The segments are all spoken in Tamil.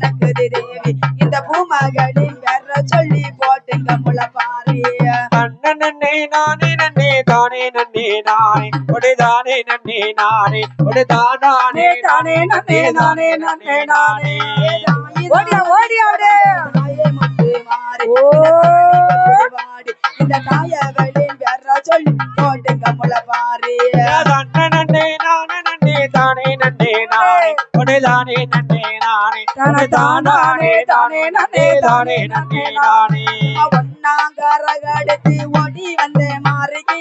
மணக்குது தேவி இந்த பூமகளின் வேற சொல்லி போட்டுங்க முளப்பாரி நன்னே நானே நன்னே தானே நன்னே நானே ஒடுதானே நன்னே நானே ஒடுதானே தானே நன்னே நானே நன்னே நானே ஓடியா ஓடியாடே முத்து மாறி இந்த காயகளின் வேற சொல்லி போட்டுங்க முளப்பாரி நன்னே நானே நன்னே தானே நன்னே நானே ஒடுதானே நன்னே நானே தானே தானே நன்னே தானே நன்னே நானே ஒன்னாங்கரகடுத்து ஓடி வந்த மாறிக்கு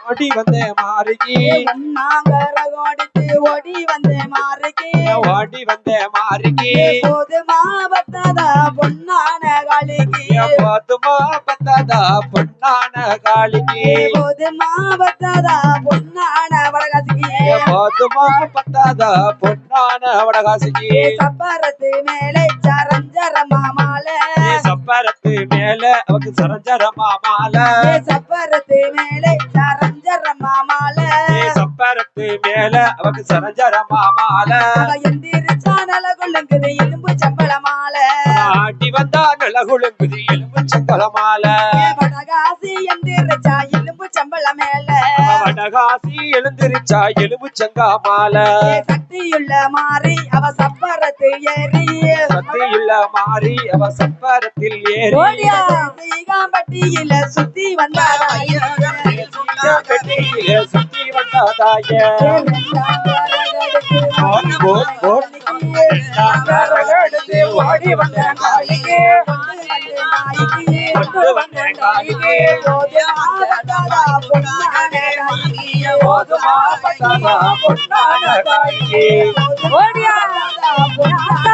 ஓடி வந்த மாறிக்கு ஒன்னாங்கரகடுத்து ஓடி வந்த மாறிக்கு ஓடி வந்த மாறிக்கு போதுமா பத்தாதா பொன்னான காளிக்கு போதுமா பத்தாதா பொன்னான காளிக்கு போதுமா பத்தாதா பொன்னான வடகாசிக்கு போதுமா பத்தாதா பொன்னான வடகாசிக்கு சப்பரத்து மேலே சரஞ்சரமா மாலை சப்பரத்து மேல அவக்கு சரஞ்சரமா மாலை சப்பரத்து மேலே சரஞ்சரமா மாலை சப்பரத்து மேல அவக்கு சரஞ்சரமா மாலை எந்திரிச்சா நல கொள்ளுங்குது எலும்பு சம்பள மாலை ஆட்டி வந்தா நலகுழுங்குது எலும்பு சங்கல மாலை வடகாசி எந்திரிச்சா எலும்பு சம்பள மேல வடகாசி எழுந்திருச்சா எலும்பு சங்கா மாலை சக்தியுள்ள மாறி அவ சப்பரத்து ஏறி சக்தியுள்ள மாறி அவ சப்பரத்தில் ஏறி சீகாம்பட்டியில சுத்தி வந்தாராய சுத்தி வந்தாதாய ஓடி வந்த காளிக்கு கொண்டு வந்த காளிக்கு போதுமா பத்தாதா பொன்னான காளிக்கு ஓடியா பொன்னான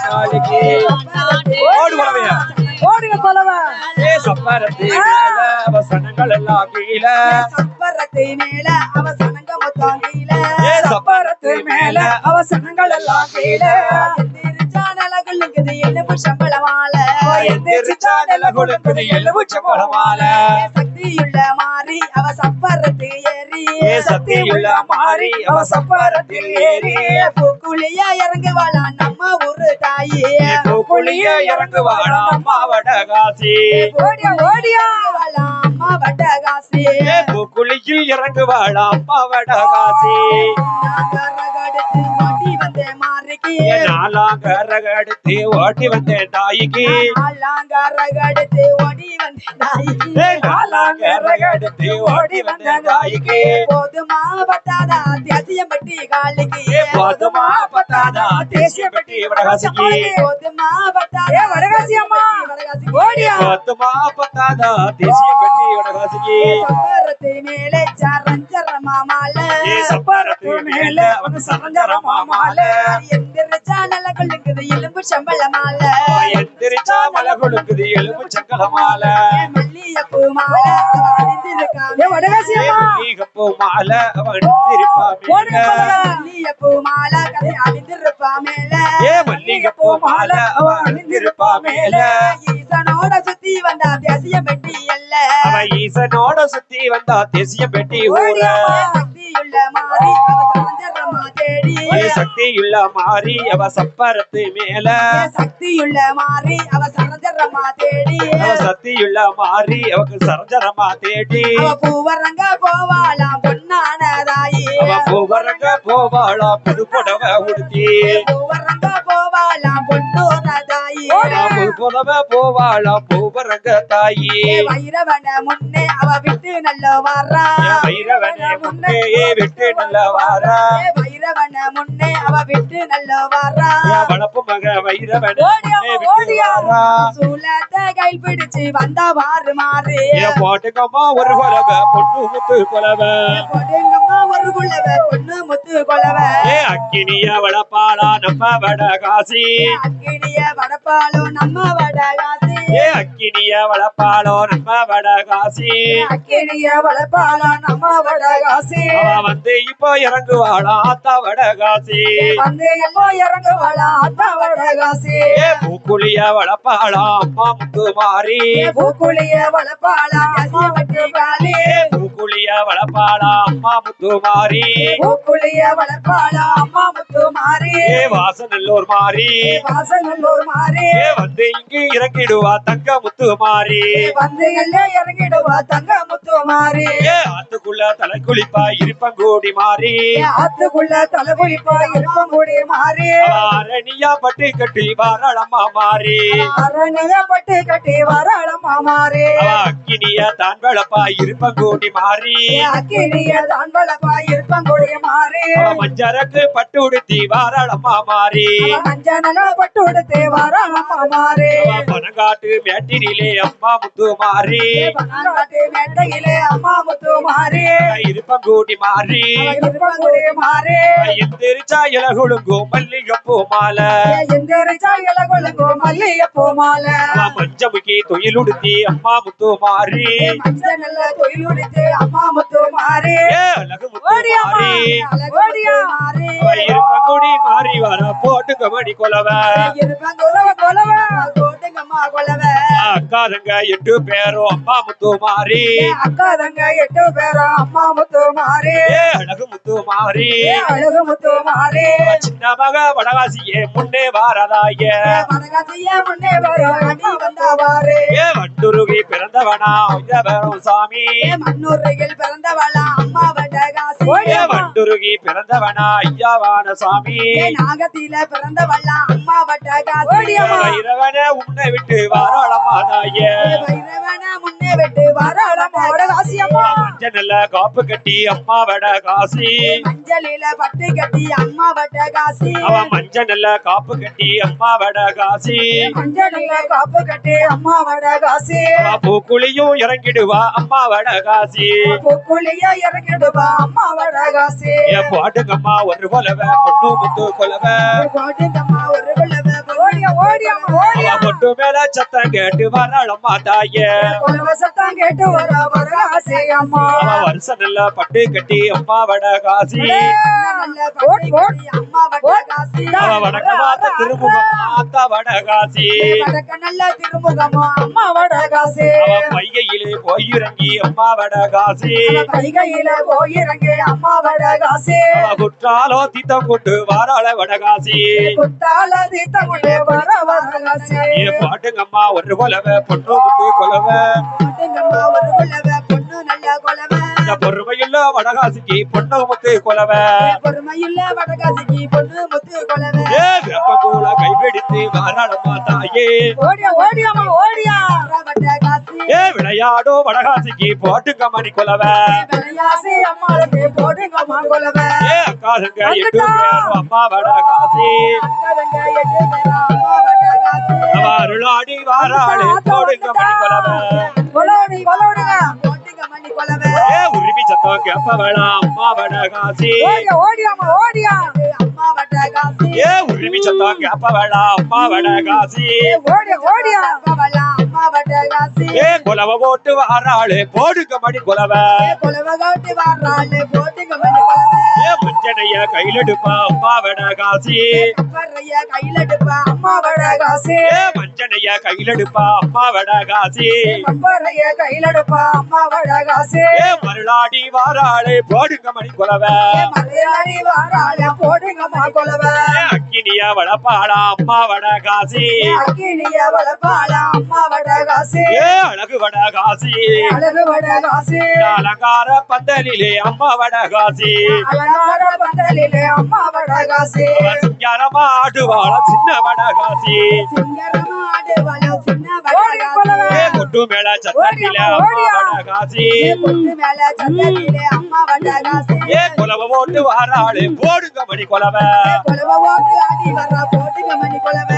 காளிக்கு ஓடுவாவையா ஓடுங்க கொலவ சப்பரத்தை மேல அவசனங்கள் எல்லாம் கீழே சப்பரத்தை மேல அவசனங்க மொத்தம் கீழே சப்பரத்தை மேல அவசனங்கள் எல்லாம் கீழே எந்திரிச்சானலகுள்ளுக்குது எலும்பு சம்பள மாலை எந்திரிச்சானலகுள்ளுக்குது எலும்பு சம்பள மாலை சக்தியுள்ள மாறி அவ சப்பரத்து ஏறி சக்தியுள்ள மாறி அவ சப்பரத்தில் ஏறி பூக்குழியா இறங்குவாளா நம்ம ஊரு தாயி பூக்குழியா இறங்குவாளா அம்மா வடகாசி ஓடியா ஓடியா அம்மா வடகாசி பூக்குழியில் இறங்குவாளா அம்மா வடகாசி ஓடி வந்த மாறிக்கு நாலாங்கரகடுத்து ஓடி வந்த தாய்க்கு நாலாங்கரகடுத்து ஓடி வந்த தாய்க்கு நாலாங்கரகடுத்து ஓடி வந்த தாய்க்கு போதுமா பத்தாதா தேசியம்பட்டி காளிக்கு போதுமா பத்தாதா தேசியம்பட்டி வடகாசிக்கு போதுமா பத்தாதா வடகாசி அம்மா ஓடியா போதுமா பத்தாதா தேசியம்பட்டி வடகாசிக்கு சப்பரத்து மேலே சரஞ்சரமா மாலை சப்பரத்து மேல அவன் சரஞ்சரமா மாலை எந்திரிச்சா நல்ல கொள்ளுக்குது எலும்பு சம்பள மாலை எந்திரிச்சா மலை கொடுக்குது எலும்பு சங்கல மாலை மல்லியப்பூ மாலை அணிந்திருக்காங்க வடகாசி அம்மா மல்லிகைப்பூ மாலை அவன் அணிந்திருப்பா மல்லியப்பூ மாலை கதை அணிந்திருப்பா மேல மல்லிகைப்பூ மாலை அவன் அணிந்திருப்பா மேல ஈசனோட சுத்தி வந்தா தேசிய பெட்டி அல்ல அவன் ஈசனோட சுத்தி வந்தா தேசிய பெட்டி ஊர சக்தியுள்ள மாறி அவ சரஞ்சரமா தேடி சக்தியுள்ள மாறி அவ சப்பரத்து மேல சக்தியுள்ள மாறி அவ சரஞ்சரமா தேடி சக்தியுள்ள மாறி அவக்கு சரஞ்சரமா தேடி பூவரங்க போவாளாம் பொன்னானதாயி பூவரங்க போவாளா புது புடவை உடுத்தி பூவரங்க போவாளாம் பொன்னோனதாயி புடவை போவாளா பூவரங்க தாயி வைரவன முன்னே அவ விட்டு நல்ல வாரா வைரவன முன்னே விட்டு நல்ல வாரா வைரவன முன்னே அவ விட்டு நல்ல வாரா வளப்பு மக வைரவன சூலத்தை கை பிடிச்சு வந்த வாரு மாறு போட்டுக்கம்மா ஒரு கொலவ பொண்ணு முத்து கொலவ போட்டுங்கம்மா ஒரு குள்ளவ பொண்ணு முத்து கொலவ அக்கினிய வளப்பாளா நம்ம வடகாசி அக்கினிய வடப்பாளோ நம்ம வடகாசி அக்கினிய வளப்பாளோ நம்ம வடகாசி அக்கினிய வளப்பாளோ நம்ம வடகாசி வந்து இப்போ இறங்குவாளா ஆத்தா வடகாசி வந்து இப்போ இறங்குவாளா ஆத்தா வடகாசி பூக்குழிய வளப்பாளா அம்மா முத்துமாரி பூக்குழிய வளப்பாளா அம்மா முத்துமாரி பூக்குழிய வளப்பாளா அம்மா முத்துமாரி பூக்குழிய வளப்பாளா அம்மா முத்துமாரி ஏ வாசநல்லூர் மாறி வாசநல்லூர் மாறி வந்து இங்கு இறங்கிடுவா தங்க முத்து மாறி வந்து எல்லே இறங்கிடுவா தங்க முத்து மாறி ஆத்துக்குள்ள தலை குளிப்பா இருப்பங்கூடி மாறி ஆத்துக்குள்ள தலை குளிப்பா இருப்பங்கூடி மாறி அரணியா பட்டு கட்டி வாராளம்மா மாறி அரணியா பட்டு கட்டி வாராளம்மா மாறி அக்கினிய தான் வளப்பா இருப்பங்கூடி மாறி அக்கினிய தான் வளப்பா இருப்பங்கூடி மாறி மஞ்சரக்கு பட்டு உடுத்தி வாராளம்மா மாறி மஞ்சனல பட்டு உடுத்தி வாராளம்மா மாறி பனங்காட்டு மேட்டினிலே அம்மா முத்து மாறி பனங்காட்டு மேட்டையிலே அம்மா முத்து மாறி இருப்பங்கூடி மாறி இருப்பங்கூடி மாறி எந்திரிச்சா இலகுழுங்கோ மல்லிகைப்பூ மாலை எந்திரிச்சா இலகுழுங்கோ மல்லிகைப்பூ மாலை மஞ்சமுக்கி தொழிலுடுத்தி அம்மா முத்து மாறி மஞ்சனல்ல தொழிலுடுத்தி அம்மா முத்து மாறி அழகு முத்து மாறி ஓடியா மாறி இருப்பங்கூடி மாறி வர போட்டுங்க மணி கொலவ இருப்பங்கொலவ கொலவ போட்டுங்கம்மா கொலவ அக்காரங்க 8 பேரும் அம்மா முத்து மாறி அக்காரங்க 8 பேரும் அம்மா முத்து மாறி அழகு முத்து மாறி அழகு முத்து மாறி சின்ன மக வடகாசியே முன்னே வாரதாய வடகாசியே முன்னே வரும் அடி வந்தவாறு வண்டுருகி பிறந்தவனா வரும் சாமி மண்ணூரில் பிறந்தவளா அம்மா வடகாசி வண்டுருகி பிறந்தவனா ஐயாவான சாமி நாகத்தில பிறந்தவளா அம்மா வடகாசி இரவன உன்னை விட்டு வாராளமாதாய வைரவன முன்னே விட்டு வாராளம்மா வடகாசி அம்மா மஞ்சள் காப்பு கட்டி அம்மா வடகாசி மஞ்சளில பட்டு கட்டி அம்மா வடகாசி மஞ்சள் காப்பு கட்டி அம்மா வடகாசி மஞ்சளில காப்பு கட்டி அம்மா வடகாசி பூக்குழியும் இறங்கிடுவா அம்மா வடகாசி பூக்குழியா இறங்கிடுவா அம்மா வடகாசி பாட்டுங்கம்மா ஒரு கொலவ பொண்ணு முத்து கொலவ பாட்டுங்கம்மா ஒரு கொலவ ஓடியா ஓடியா ஓடியா பொட்டு மேல சத்தம் கேட்டு வராளம்மா தாய கொலவ சத்தம் கேட்டு வடகாசி அம்மா வருஷம் நல்ல பட்டு கட்டி அம்மா வடகாசி அம்மா வடகாசி வடக்க பார்த்த திருமுகம் ஆத்தா வடகாசி வடக்க நல்ல திருமுகமா அம்மா வடகாசி பைகையிலே போய் இறங்கி அம்மா வடகாசி பைகையில போயிறங்கி அம்மா வடகாசி குற்றாலோ தீத்தம் கொண்டு வாராள வடகாசி குத்தால தீத்தம் கொண்டு வர வடகாசி பாட்டுங்கம்மா ஒரு கொலவ பொண்ணு முத்து கொலவ பாட்டுங்கம்மா ஒரு கொலவ பொண்ணு நல்ல கொலவ பொறுமையுள்ள வடகாசிக்கு பொண்ணு முத்து கொலவ பொறுமையுள்ள வடகாசிக்கு பொண்ணு முத்து கொலவ வெப்பங்கூல கைபிடித்து வாராளம்மா தாயே ஓடியா ஓடியாமா ஓடியா வடகாசி விளையாடோ வடகாசிக்கு போட்டுங்க மணி கொலவ விளையாசி அம்மாளுக்கு போடுங்கம்மா கொலவ அக்காருங்க 8 பேரும் அம்மா வடகாசி அக்காரங்க 8 பேரும் அம்மா வடகாசி அருளாடி வாராளே போடுங்க மணி கொலவ கொலோடி கொலோடுங்க போடுங்க மணி கொலவ உரிமை சத்தம் கேப்பவளா அம்மா வடகாசி ஓடியா ஓடியாமா ஓடியா அம்மா வடகாசி உரிமை சத்தம் கேப்பவளா அம்மா வடகாசி ஓடியா ஓடியா கேப்பவளா அம்மா வடகாசி கொலவ போட்டு வாராளே போடுங்க மணி கொலவ கொலவ கோட்டி வாராளே போடுங்க மணி கொலவ மஞ்சனைய கையிலெடுப்பா அம்மா வடகாசி கப்பறைய கையிலெடுப்பா அம்மா வடகாசி மஞ்சனைய கையிலெடுப்பா அம்மா வடகாசி கப்பறைய கையிலெடுப்பா அம்மா வடகாசி மருளாடி வாராளே போடுங்க மணி கொலவ மலையாளி வாராளே போடுங்கம்மா கொலவ அக்கினிய வளப்பாளா அம்மா வடகாசி அக்கினிய வளப்பாளா அம்மா வடகாசி அழகு வடகாசி அழகு வடகாசி அலங்கார பந்தலிலே அம்மா வடகாசி அலங்கார பந்தலிலே அம்மா வடகாசி சிங்காரமா ஆடுவாள சின்ன வடகாசி சிங்கரமா ஆடுவாள சின்ன வடகாசி கொட்டு மேல சத்தத்திலே அம்மா வடகாசி கொட்டு மேல சத்தத்திலே அம்மா வடகாசி கொலவ போட்டு வாராளே போடுங்க மணி கொலவ கொலவ ஓட்டு ஆடி வர போடுங்க மணி கொலவ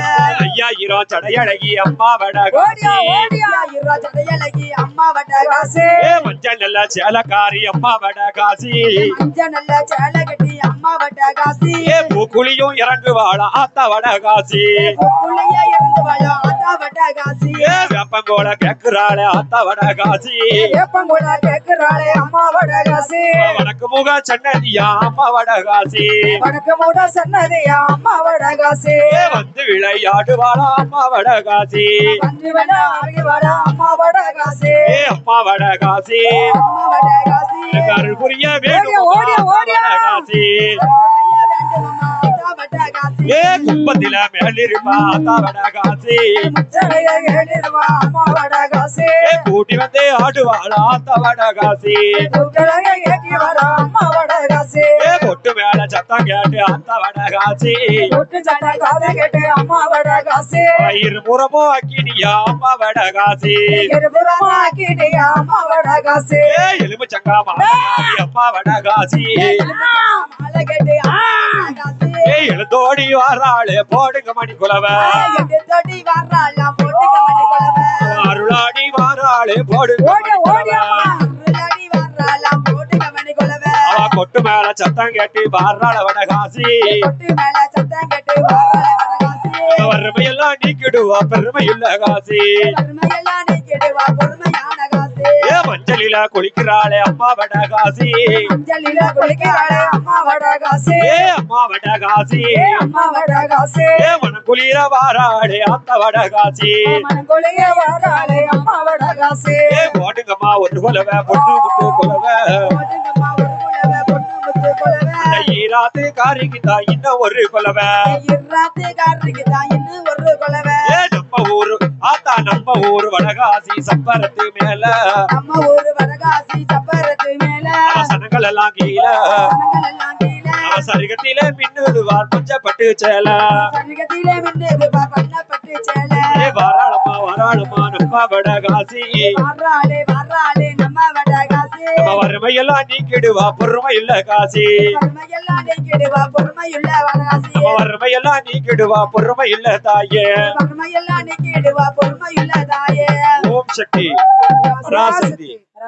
5000 சடையழகி அம்மா வடகாசி ஓடியா ஓடியா இருவா சடையழகி அம்மா வடகாசி மஞ்சள் நல்ல சேலக்காரி அம்மா வடகாசி மஞ்ச நல்ல சேலை கட்டி அம்மா வடகாசி பூக்குழியும் இறங்குவாளா ஆத்தா வடகாசி புள்ளைய இருந்து வாழா ஆத்தா வடகாசி வெப்பங்கோட கேக்குறாளே ஆத்தா வடகாசி ஏப்பங்கூட கேக்குறாளே அம்மா வடகாசி வடக்கு முக சன்னதியா அம்மா வடகாசி வடக்கு மூட சன்னதியா அம்மா வடகாசி வந்து விளையாடுவாளா அம்மா வடகாசி வந்து வேணா ஆடி வாடா அம்மா வடகாசி அம்மா வடகாசி அம்மா வடகாசி கருள் புரிய வேணும் ஓடியா, ஓடியா, ஓடியா. வடகாசி வேண்டும் அம்மா ஆத்தா வடகாசி ஏ குப்பத்தில மேலிருப்பா தவடகாசி முச்சடைய கேட்டிருவா அம்மா வடகாசி ஏ கூட்டி வந்து ஆடுவாளா தவடகாசி முச்சடைய கேட்டி வர அம்மா வடகாசி ஏ பொட்டு மேல சத்தம் கேட்டு அந்த வடகாசி முட்டு சட்டை காதை கேட்டு அம்மா வடகாசி இருபுறமோ அக்கினியா அம்மா வடகாசி இருபுறமா கிடியா அம்மா வடகாசி ஏ எலுமிச்சங்கா மாறி அம்மா வடகாசி மாலை கேட்டு வடகாசி ஏ எழுதோடி வாராளே போடுங்க மணி குலவ எட்டு தொட்டி வர்றாளா போட்டுக்க மணி குலவ அருளாடி வாராளே போடுங்க ஓடி மணி ஓடி குலவ. அம்மா அருளாடி வர்றாளா போட்டுக்க மணி குலவ அவ கொட்டு மேல சத்தம் கேட்டு வாராள வடகாசி தொட்டி மேல சத்தம் கேட்டு வர்றாளா வடகாசி வறுமையெல்லாம் நீக்கிடுவா பெருமையுள்ள காசி பெருமையெல்லாம் நீ கெடுவா பொறுமையான காசி ஏ மஞ்சளில குளிக்கிறாளே அம்மா வடகாசி அஞ்சலில குளிக்கிறாளே அம்மா வடகாசி ஏ அம்மா வடகாசி அம்மா வடகாசி ஏ மனக்குளிர வாராளே அந்த வடகாசி மனக்குளிய வராளே அம்மா வடகாசி ஏ போடுங்கம்மா ஒரு குலவ பொட்டு முத்து குலவ போட்டுங்கம்மா ஒரு குலவ பொண்ணு முத்து குலவ ஈராத்து காரிக்குதா இன்னும் ஒரு குலவ இராத்து காரருக்கு தான் இன்னும் ஒரு குலவ ஏ நம்ம ஊரு ஆத்தா நம்ம ஊரு வடகாசி சப்பரத்து மேல நம்ம ஊரு வடகாசி சப்பரத்து மேல சனங்கள் எல்லாம் கீழ சனங்கள் எல்லாம் கீழ சரிகத்தில மின்னுதுவார் பச்சைப்பட்டு சேல சனிகத்திலே மின்னது பண்ணப்பட்டு சேல ஏ வாராளம்மா வாராளம்மா நம்ம வடகாசி வர்றாளே நம்ம வடகாசி நம்ம வறுமையெல்லாம் நீக்கிடுவா பொறுமை இல்ல காசி வறுமையெல்லாம் நீக்கிடுவா பொறுமையுள்ள வடகாசி நம்ம வறுமையெல்லாம் நீக்கிடுவா பொறுமை இல்ல தாயே வறுமையெல்லாம் நீக்கிடுவா பொறுமையுள்ள தாயே ஓம் சக்தி பராசக்தி